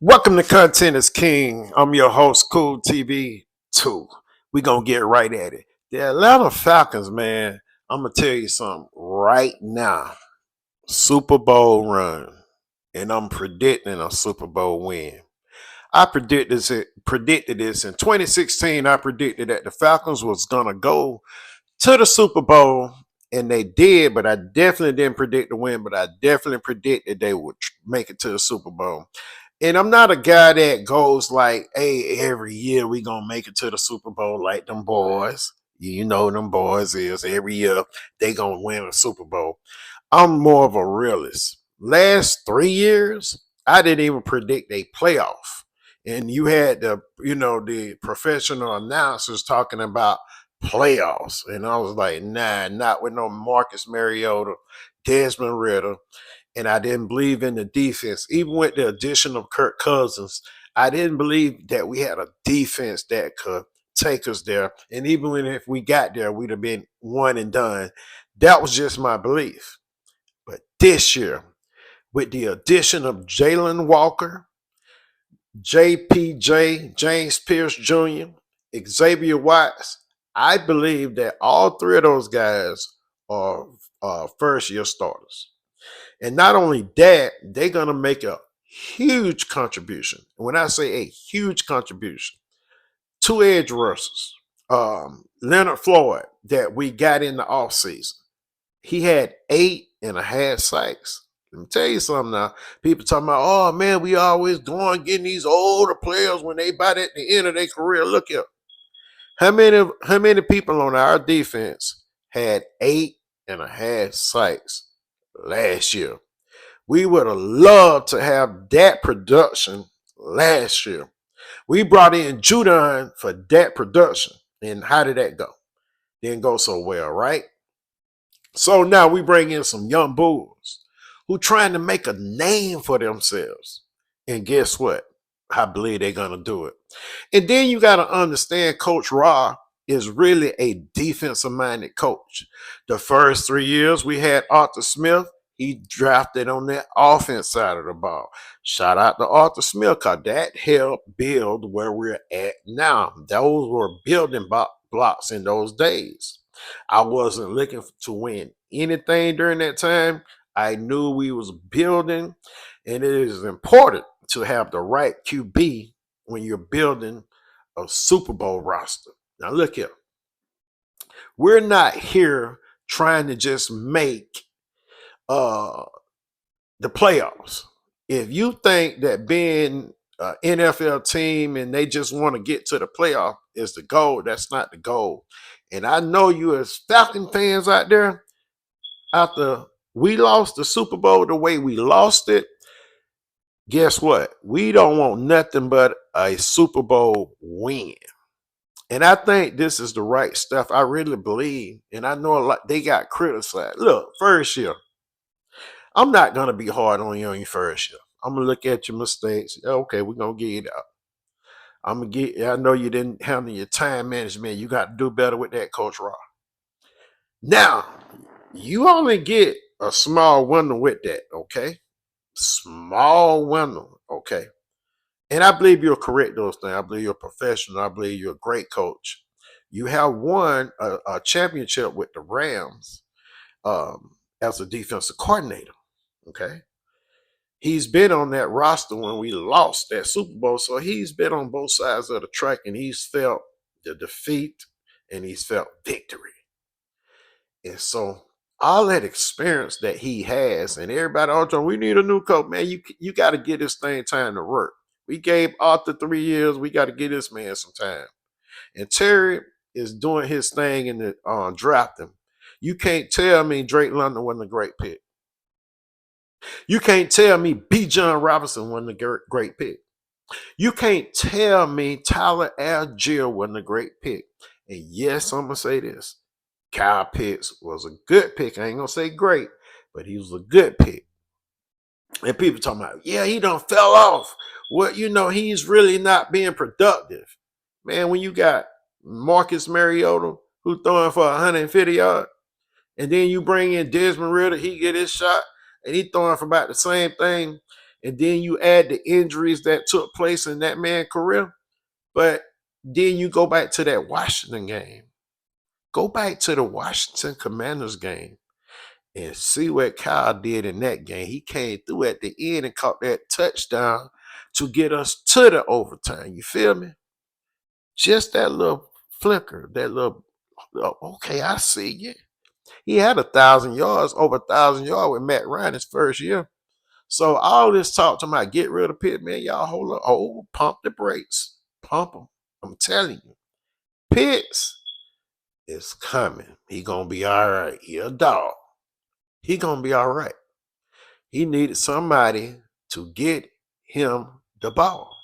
Welcome to Content is King. I'm your host, COOLTV2. We're going to get right at it. The Atlanta Falcons, man, I'm going to tell you something right now. Super Bowl run. And I'm predicting a Super Bowl win. I predicted this in 2016. I predicted that the Falcons was going to go to the Super Bowl, and they did, but I definitely didn't predict the win, but I definitely predicted they would make it to the Super Bowl. And I'm not a guy that goes like, hey, every year we gonna make it to the Super Bowl like them boys. You know them boys is every year they gonna win a Super Bowl. I'm more of a realist. Last 3 years, I didn't even predict a playoff. And you had the professional announcers talking about playoffs. And I was like, nah, not with no Marcus Mariota, Desmond Ritter, and I didn't believe in the defense. Even with the addition of Kirk Cousins, I didn't believe that we had a defense that could take us there. And even if we got there, we'd have been one and done. That was just my belief. But this year, with the addition of Jalen Walker, JPJ, James Pierce Jr., Xavier Watts, I believe that all three of those guys are first year starters. And not only that, they're going to make a huge contribution. When I say a huge contribution, two edge rushers, Leonard Floyd, that we got in the offseason, he had 8.5 sacks. Let me tell you something now. People talking about, oh man, we always going getting these older players when they about at the end of their career. Look here. How many people on our defense had 8.5 sacks last year? We would have loved to have that production last year. We brought in Judon for that production. And how did that go? Didn't go so well, right? So now we bring in some young bulls who trying to make a name for themselves. And guess what? I believe they're going to do it. And then you got to understand Coach Ra is really a defensive-minded coach. The first 3 years we had Arthur Smith. He drafted on that offense side of the ball. Shout out to Arthur Smith because that helped build where we're at now. Those were building blocks in those days. I wasn't looking to win anything during that time. I knew we was building, and it is important to have the right QB when you're building a Super Bowl roster. Now look here. We're not here trying to just make the playoffs. If you think that being an NFL team and they just want to get to the playoff is the goal, that's not the goal. And I know you as Falcon fans out there, after we lost the Super Bowl the way we lost it, guess what? We don't want nothing but a Super Bowl win. And I think this is the right stuff. I really believe. And I know a lot they got criticized. Look, first year, I'm not gonna be hard on you on your first year. I'm gonna look at your mistakes. Okay, we're gonna get it out. I'm gonna get. I know you didn't handle your time management. You got to do better with that, Coach Raw. Now, you only get a small window with that. Okay, small window. Okay, and I believe you'll correct those things. I believe you're a professional. I believe you're a great coach. You have won a championship with the Rams as a defensive coordinator. Okay. He's been on that roster when we lost that Super Bowl. So he's been on both sides of the track and he's felt the defeat and he's felt victory. And so all that experience that he has, and everybody all time, we need a new coach, man. You got to get this thing time to work. We gave Arthur 3 years. We got to give this man some time. And Terry is doing his thing in the drafting. You can't tell me Drake London wasn't a great pick. You can't tell me B. John Robinson wasn't a great pick. You can't tell me Tyler Algier wasn't a great pick. And yes, I'm going to say this. Kyle Pitts was a good pick. I ain't going to say great, but he was a good pick. And people talking about, yeah, he done fell off. Well, he's really not being productive. Man, when you got Marcus Mariota, who throwing for 150 yards, and then you bring in Desmond Ritter, he get his shot, and he throwing for about the same thing. and then you add the injuries that took place in that man's career. But then you go back to that Washington game. Go back to the Washington Commanders game and see what Kyle did in that game. He came through at the end and caught that touchdown to get us to the overtime. You feel me? Just that little flicker, that little, okay, I see you. He had 1,000 yards, over 1,000 yards with Matt Ryan his first year. So all this talk to my get rid of Pitt, man, y'all hold up, pump the brakes, pump them. I'm telling you, Pitts is coming. He gonna be all right. He a dog. He gonna be all right. He needed somebody to get him the ball.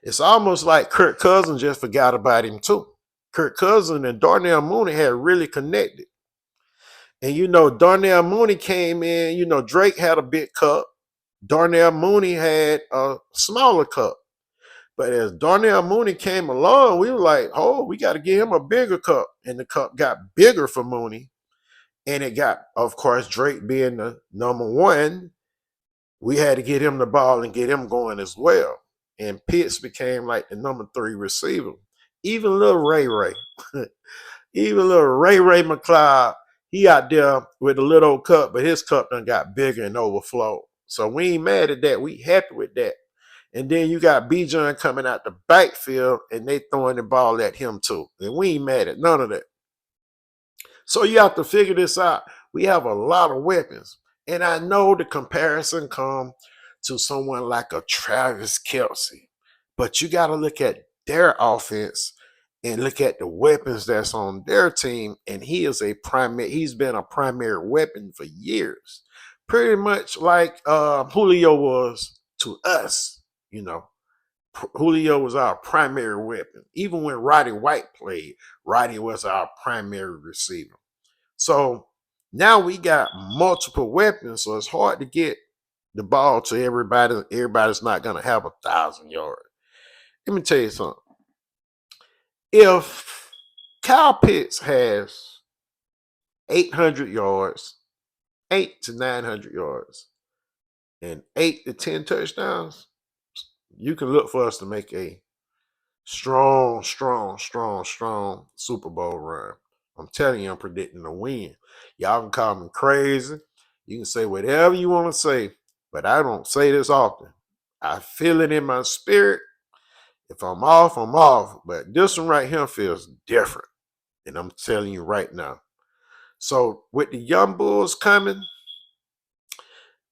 It's almost like Kirk Cousins just forgot about him too. Kirk Cousins and Darnell Mooney had really connected. And Darnell Mooney came in, Drake had a big cup. Darnell Mooney had a smaller cup. But as Darnell Mooney came along, we were like, oh, we got to give him a bigger cup. And the cup got bigger for Mooney. And it got, of course, Drake being the number one, we had to get him the ball and get him going as well. And Pitts became like the number 3 receiver. Even little Ray Ray. Even little Ray McLeod, he out there with a little cup, but his cup done got bigger and overflowed. So we ain't mad at that. We happy with that. And then you got Bijan coming out the backfield and they throwing the ball at him too. And we ain't mad at none of that. So you have to figure this out. We have a lot of weapons. And I know the comparison come to someone like a Travis Kelce. But you got to look at their offense and look at the weapons that's on their team. And he's been a primary weapon for years. Pretty much like Julio was to us, Julio was our primary weapon. Even when Roddy White played, Roddy was our primary receiver. So now we got multiple weapons, so it's hard to get the ball to everybody. Everybody's not going to have 1,000 yards. Let me tell you something. If Kyle Pitts has 800 yards, 8 to 900 yards, and 8 to 10 touchdowns, you can look for us to make a strong Super Bowl run. I'm telling you, I'm predicting a win. Y'all can call me crazy. You can say whatever you want to say, but I don't say this often. I feel it in my spirit. If I'm off, I'm off. But this one right here feels different. And I'm telling you right now. So with the young bulls coming,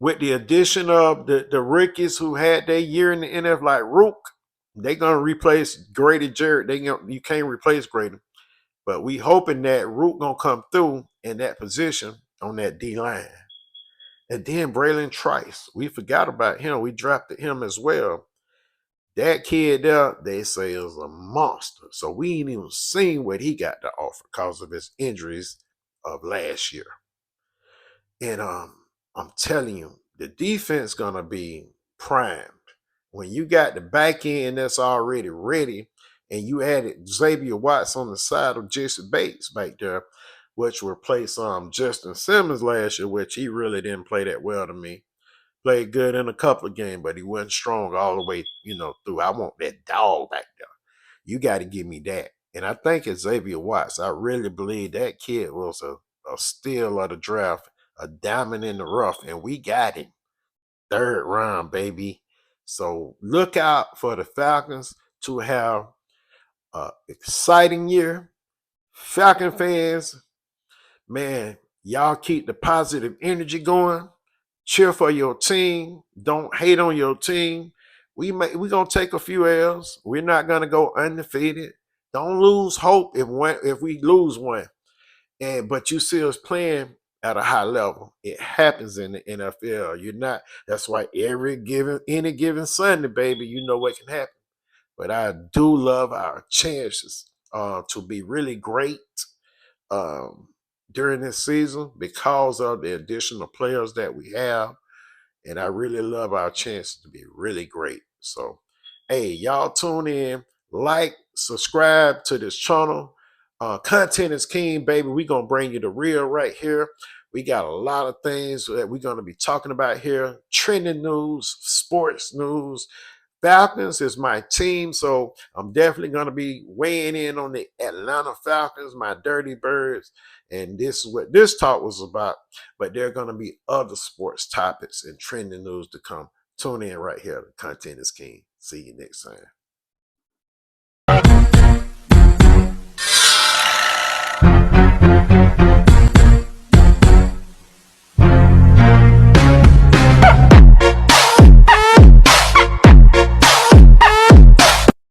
with the addition of the rookies who had their year in the NFL like Rook, they're going to replace Grady Jarrett. You can't replace Grady. But we hoping that Rook going to come through in that position on that D-line. And then Braylon Trice. We forgot about him. We drafted him as well. That kid there, they say, is a monster. So we ain't even seen what he got to offer because of his injuries of last year. And I'm telling you, the defense going to be primed. When you got the back end that's already ready, and you added Xavier Watts on the side of Jesse Bates back there, which replaced Justin Simmons last year, which he really didn't play that well to me. Played good in a couple of games, but he wasn't strong all the way, through. I want that dog back there. You got to give me that. And I think it's Xavier Watts. I really believe that kid was a steal of the draft, a diamond in the rough, and we got him. 3rd round, baby. So look out for the Falcons to have an exciting year. Falcon fans, man, y'all keep the positive energy going. Cheer for your team. Don't hate on your team. We're gonna take a few L's. We're not gonna go undefeated. Don't lose hope if we lose one. But you see us playing at a high level. It happens in the NFL. You're not. That's why any given Sunday, baby, you know what can happen. But I do love our chances to be really great during this season because of the additional players that we have. And I really love our chances to be really great. So, hey, y'all tune in, like, subscribe to this channel. Content is king, baby. We're going to bring you the real right here. We got a lot of things that we're going to be talking about here. Trending news, sports news. Falcons is my team, so I'm definitely going to be weighing in on the Atlanta Falcons, my Dirty Birds, and this is what this talk was about. But there are going to be other sports topics and trending news to come. Tune in right here. The content is king. See you next time.